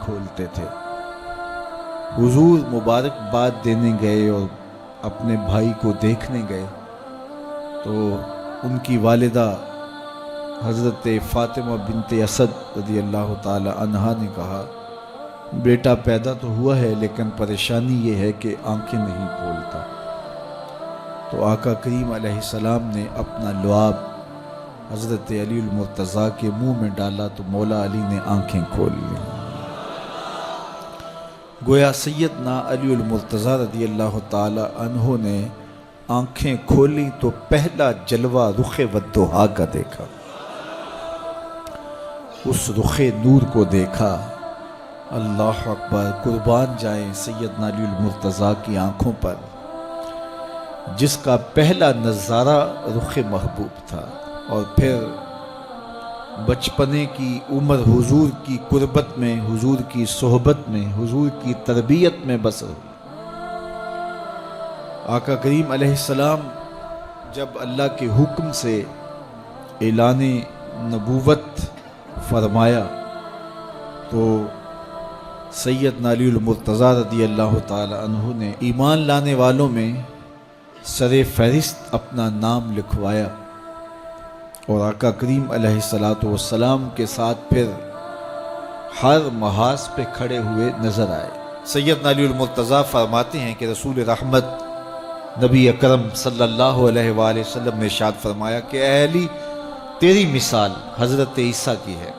کھولتے تھے۔ حضور مبارکباد دینے گئے اور اپنے بھائی کو دیکھنے گئے تو ان کی والدہ حضرت فاطمہ بنت اسد رضی اللہ تعالی عنہا نے کہا بیٹا پیدا تو ہوا ہے لیکن پریشانی یہ ہے کہ آنکھیں نہیں کھولتا۔ تو آقا کریم علیہ السلام نے اپنا لعاب حضرت علی المرتضیٰ کے منہ میں ڈالا تو مولا علی نے آنکھیں کھول لیں۔ گویا سیدنا علی المرتضیٰ رضی اللہ تعالی عنہ نے آنکھیں کھولی تو پہلا جلوہ رخ والضحیٰ کا دیکھا، اس رخ نور کو دیکھا۔ اللہ اکبر، قربان جائیں سیدنا علی المرتضیٰ کی آنکھوں پر جس کا پہلا نظارہ رخ محبوب تھا، اور پھر بچپنے کی عمر حضور کی قربت میں، حضور کی صحبت میں، حضور کی تربیت میں بسر ہوئی۔ آقا کریم علیہ السلام جب اللہ کے حکم سے اعلان نبوت فرمایا تو سیدنا علی المرتضیٰ رضی اللہ تعالی عنہ نے ایمان لانے والوں میں سر فہرست اپنا نام لکھوایا، اور آقا کریم علیہ السلام کے ساتھ پھر ہر محاذ پہ کھڑے ہوئے نظر آئے۔ سیدنا علی المرتضیٰ فرماتے ہیں کہ رسول رحمت نبی اکرم صلی اللہ علیہ وآلہ وسلم نے ارشاد فرمایا کہ اے علی تیری مثال حضرت عیسیٰ کی ہے۔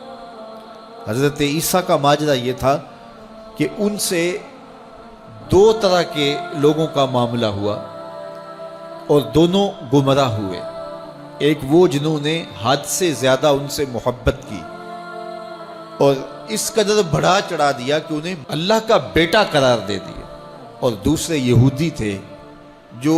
حضرت عیسیٰ کا ماجرا یہ تھا کہ ان سے دو طرح کے لوگوں کا معاملہ ہوا اور دونوں گمراہ ہوئے۔ ایک وہ جنہوں نے حد سے زیادہ ان سے محبت کی اور اس قدر بڑھا چڑھا دیا کہ انہیں اللہ کا بیٹا قرار دے دیا، اور دوسرے یہودی تھے جو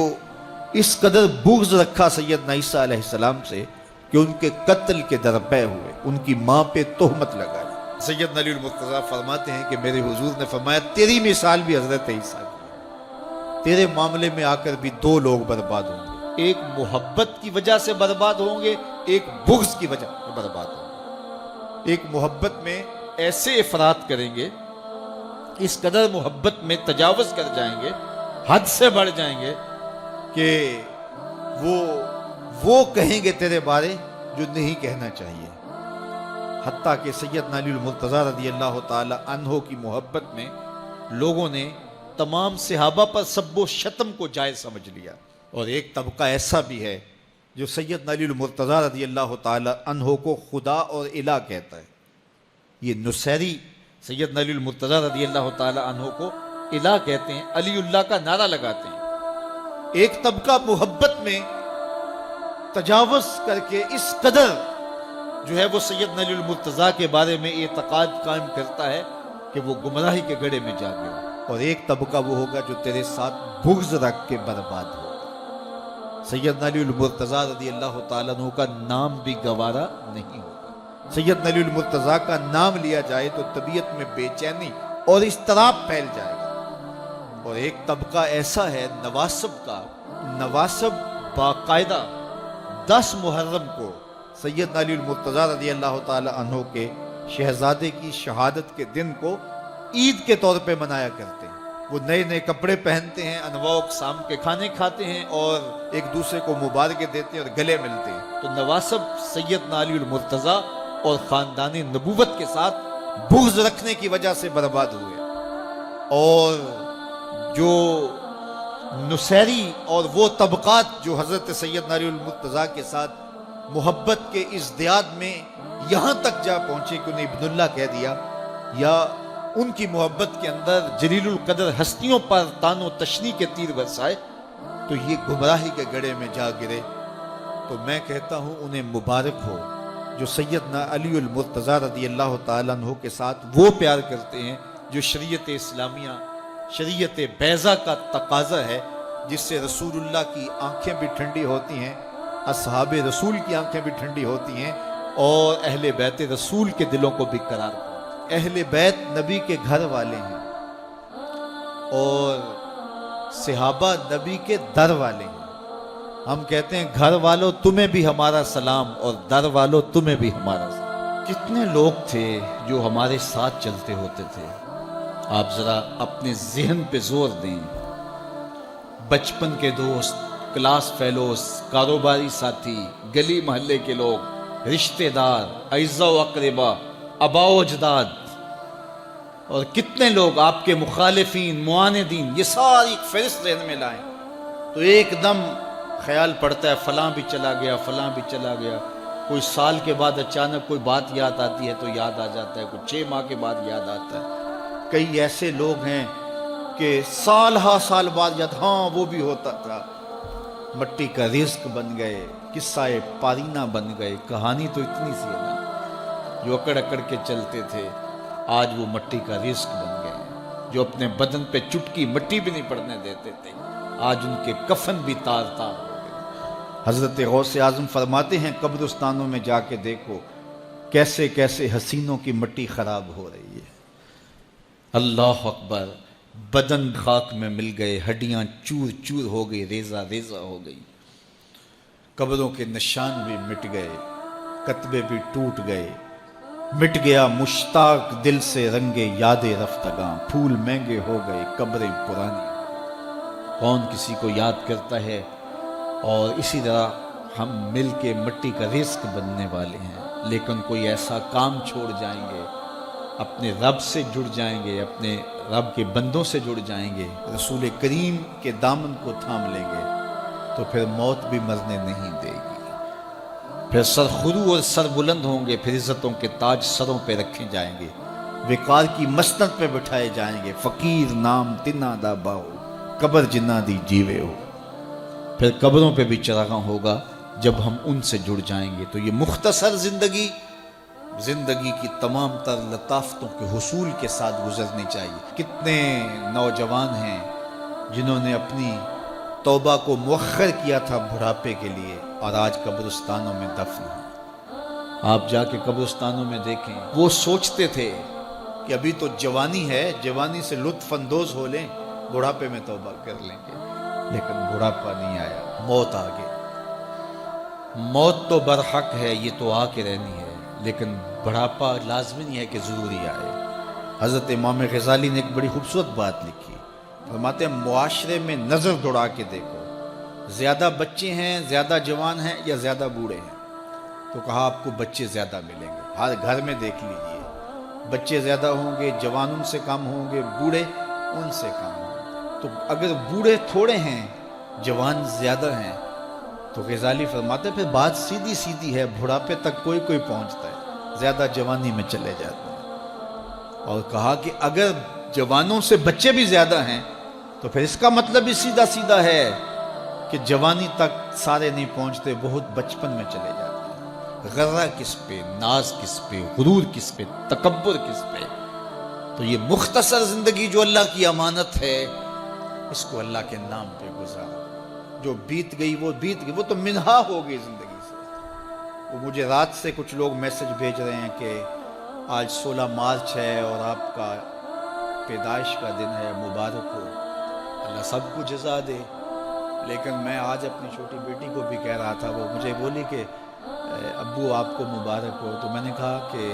اس قدر بغض رکھا سیدنا عیسیٰ علیہ السلام سے کہ ان کے قتل کے درپے ہوئے، ان کی ماں پہ تہمت لگائی۔ سیدنا علی المرتضیٰ فرماتے ہیں کہ میرے حضور نے فرمایا تیری مثال بھی حضرت عیسیٰ کی، تیرے معاملے میں آ کر بھی دو لوگ برباد ہوں گے، ایک محبت کی وجہ سے برباد ہوں گے، ایک بغض کی وجہ سے برباد ہوں گے۔ ایک محبت میں ایسے افراط کریں گے، اس قدر محبت میں تجاوز کر جائیں گے، حد سے بڑھ جائیں گے کہ وہ کہیں گے تیرے بارے جو نہیں کہنا چاہیے۔ حتیٰ کہ سیدنا علی المرتضیٰ رضی اللہ تعالی عنہ کی محبت میں لوگوں نے تمام صحابہ پر سب و شتم کو جائز سمجھ لیا، اور ایک طبقہ ایسا بھی ہے جو سیدنا علی المرتضیٰ رضی اللہ تعالی عنہ کو خدا اور الہ کہتا ہے۔ یہ نصیری سیدنا علی المرتضیٰ رضی اللہ تعالی عنہ کو الہ کہتے ہیں، علی اللہ کا نعرہ لگاتے ہیں۔ ایک طبقہ محبت میں تجاوز کر کے اس قدر جو ہے وہ سیدنا علی المرتضیٰ کے بارے میں اعتقاد قائم کرتا ہے کہ وہ گمراہی کے گڑھے میں جا گیا، اور ایک طبقہ وہ ہوگا جو تیرے ساتھ بغض رکھ کے برباد ہوگا۔ سیدنا علی المرتضیٰ رضی اللہ تعالیٰ عنہ کا نام بھی گوارا نہیں ہوگا۔ سیدنا علی المرتضیٰ کا نام لیا جائے تو طبیعت میں بے چینی اور اضطراب پھیل جائے گا۔ اور ایک طبقہ ایسا ہے نواسب کا، نواسب باقاعدہ 10 محرم کو سیدنا علی المرتضیٰ رضی اللہ تعالی عنہ کے شہزادے کی شہادت کے دن کو عید کے طور پہ منایا کرتے ہیں۔ وہ نئے نئے کپڑے پہنتے ہیں، انواع و اقسام کے کھانے کھاتے ہیں اور ایک دوسرے کو مبارکیں دیتے ہیں اور گلے ملتے ہیں۔ تو نواسب سیدنا علی المرتضیٰ اور خاندان نبوت کے ساتھ بغض رکھنے کی وجہ سے برباد ہوئے، اور جو نصیری اور وہ طبقات جو حضرت سیدنا علی المرتضیٰ کے ساتھ محبت کے ازدیاد میں یہاں تک جا پہنچے کہ انہیں ابن اللہ کہہ دیا، یا ان کی محبت کے اندر جلیل القدر ہستیوں پر تان و تشنیع کے تیر برسائے، تو یہ گمراہی کے گڑھے میں جا گرے۔ تو میں کہتا ہوں انہیں مبارک ہو جو سیدنا علی المرتضیٰ رضی اللہ تعالیٰ عنہ کے ساتھ وہ پیار کرتے ہیں جو شریعت اسلامیہ، شریعت بیضا کا تقاضا ہے، جس سے رسول اللہ کی آنکھیں بھی ٹھنڈی ہوتی ہیں، اصحاب رسول کی آنکھیں بھی ٹھنڈی ہوتی ہیں، اور اہل بیت رسول کے دلوں کو بھی قرار پاتے ہیں۔ اہل بیت نبی کے گھر والے ہیں اور صحابہ نبی کے در والے ہیں۔ ہم کہتے ہیں گھر والوں تمہیں بھی ہمارا سلام اور در والوں تمہیں بھی ہمارا سلام۔ کتنے لوگ تھے جو ہمارے ساتھ چلتے ہوتے تھے. آپ ذرا اپنے ذہن پہ زور دیں. بچپن کے دوست، کلاس فیلوز، کاروباری ساتھی، گلی محلے کے لوگ، رشتہ دار، اعزاء و اقربا، آباء و اجداد، اور کتنے لوگ آپ کے مخالفین، معاندین، یہ ساری ایک فہرست ذہن میں لائیں تو ایک دم خیال پڑتا ہے فلاں بھی چلا گیا، فلاں بھی چلا گیا. کوئی سال کے بعد اچانک کوئی بات یاد آتی ہے تو یاد آ جاتا ہے، کوئی 6 ماہ کے بعد یاد آتا ہے. کئی ایسے لوگ ہیں کہ سال ہا سال بعد یاد، ہاں وہ بھی ہوتا تھا. مٹی کا رزق بن گئے، قصہ پارینہ بن گئے. کہانی تو اتنی سی ہے نا، جو اکڑ اکڑ کے چلتے تھے آج وہ مٹی کا رزق بن گئے. جو اپنے بدن پہ چٹکی مٹی بھی نہیں پڑنے دیتے تھے آج ان کے کفن بھی تار تار ہو گئے. حضرت غوث اعظم فرماتے ہیں قبرستانوں میں جا کے دیکھو کیسے کیسے حسینوں کی مٹی خراب ہو رہی ہے. اللہ اکبر. بدن خاک میں مل گئے، ہڈیاں چور چور ہو گئی، ریزہ ریزہ ہو گئی. قبروں کے نشان بھی مٹ گئے، کتبے بھی ٹوٹ گئے. مٹ گیا مشتاق دل سے رنگے یاد رفتگاں. پھول مہنگے ہو گئے، قبریں پرانی. کون کسی کو یاد کرتا ہے؟ اور اسی طرح ہم مل کے مٹی کا رزق بننے والے ہیں، لیکن کوئی ایسا کام چھوڑ جائیں گے، اپنے رب سے جڑ جائیں گے، اپنے رب کے بندوں سے جڑ جائیں گے، رسول کریم کے دامن کو تھام لیں گے تو پھر موت بھی مرنے نہیں دے گی. پھر سر خرو اور سر بلند ہوں گے، پھر عزتوں کے تاج سروں پہ رکھے جائیں گے، وقار کی مسند پہ بٹھائے جائیں گے. فقیر نام تنا دا باؤ، قبر جنہ دی جیوے ہو. پھر قبروں پہ بھی چراغاں ہوگا جب ہم ان سے جڑ جائیں گے. تو یہ مختصر زندگی کی تمام تر لطافتوں کے حصول کے ساتھ گزرنی چاہیے. کتنے نوجوان ہیں جنہوں نے اپنی توبہ کو مؤخر کیا تھا بڑھاپے کے لیے، اور آج قبرستانوں میں دفن ہیں. آپ جا کے قبرستانوں میں دیکھیں، وہ سوچتے تھے کہ ابھی تو جوانی ہے، جوانی سے لطف اندوز ہو لیں، بڑھاپے میں توبہ کر لیں گے. لیکن بڑھاپا نہیں آیا، موت آ گئی. موت تو برحق ہے، یہ تو آ کے رہنی ہے، لیکن بڑھاپا لازمی نہیں ہے کہ ضروری آئے. حضرت امام غزالی نے ایک بڑی خوبصورت بات لکھی. فرماتے ہیں معاشرے میں نظر دوڑا کے دیکھو، زیادہ بچے ہیں، زیادہ جوان ہیں یا زیادہ بوڑھے ہیں؟ تو کہا آپ کو بچے زیادہ ملیں گے. ہر گھر میں دیکھ لیجئے، بچے زیادہ ہوں گے، جوان ان سے کم ہوں گے، بوڑھے ان سے کم ہوں گے. تو اگر بوڑھے تھوڑے ہیں، جوان زیادہ ہیں، تو غزالی فرماتے ہیں پھر بات سیدھی سیدھی ہے، بڑھاپے تک کوئی کوئی پہنچتا ہے، زیادہ جوانی میں چلے جاتے ہیں. اور کہا کہ اگر جوانوں سے بچے بھی زیادہ ہیں تو پھر اس کا مطلب بھی سیدھا سیدھا ہے کہ جوانی تک سارے نہیں پہنچتے، بہت بچپن میں چلے جاتے ہیں. غرہ کس پہ، ناز کس پہ، غرور کس پہ، تکبر کس پہ؟ تو یہ مختصر زندگی جو اللہ کی امانت ہے، اس کو اللہ کے نام پہ گزارا. جو بیت گئی وہ بیت گئی، وہ تو منہا ہو گئی زندگی سے. وہ مجھے رات سے کچھ لوگ میسج بھیج رہے ہیں کہ آج 16 مارچ ہے اور آپ کا پیدائش کا دن ہے، مبارک ہو. اللہ سب کو جزا دے. لیکن میں آج اپنی چھوٹی بیٹی کو بھی کہہ رہا تھا، وہ مجھے بولی کہ ابو آپ کو مبارک ہو. تو میں نے کہا کہ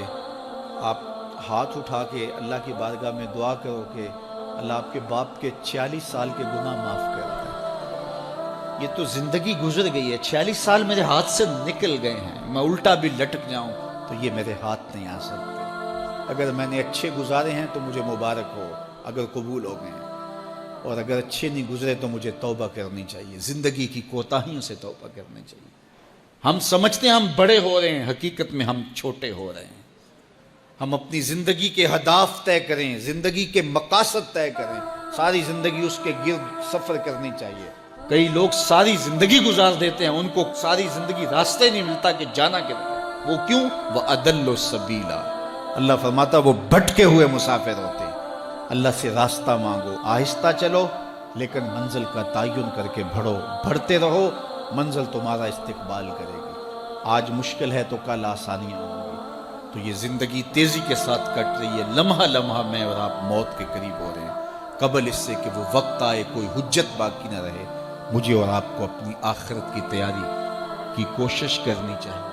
آپ ہاتھ اٹھا کے اللہ کی بارگاہ میں دعا کرو کہ اللہ آپ کے باپ کے 46 سال کے گناہ معاف کر دے. یہ تو زندگی گزر گئی ہے، 46 سال میرے ہاتھ سے نکل گئے ہیں. میں الٹا بھی لٹک جاؤں تو یہ میرے ہاتھ نہیں آ سکتے. اگر میں نے اچھے گزارے ہیں تو مجھے مبارک ہو اگر قبول ہو گئے ہیں، اور اگر اچھے نہیں گزرے تو مجھے توبہ کرنی چاہیے. زندگی کی کوتاہیوں سے توبہ کرنی چاہیے. ہم سمجھتے ہیں ہم بڑے ہو رہے ہیں، حقیقت میں ہم چھوٹے ہو رہے ہیں. ہم اپنی زندگی کے اہداف طے کریں، زندگی کے مقاصد طے کریں. ساری زندگی اس کے گرد سفر کرنی چاہیے. کئی لوگ ساری زندگی گزار دیتے ہیں، ان کو ساری زندگی راستے نہیں ملتا کہ جانا کدھر ہے. وہ کیوں؟ وَأَضَلُّ السَّبِيلَ. اللہ فرماتا وہ بھٹکے ہوئے مسافر ہوتے ہیں. اللہ سے راستہ مانگو، آہستہ چلو لیکن منزل کا تعین کر کے بڑھو. بڑھتے رہو، منزل تمہارا استقبال کرے گی. آج مشکل ہے تو کل آسانیاں ہوں گی. تو یہ زندگی تیزی کے ساتھ کٹ رہی ہے. لمحہ لمحہ میں اور آپ موت کے قریب ہو رہے ہیں. قبل اس سے کہ وہ وقت آئے کوئی حجت باقی نہ رہے، مجھے اور آپ کو اپنی آخرت کی تیاری کی کوشش کرنی چاہیے.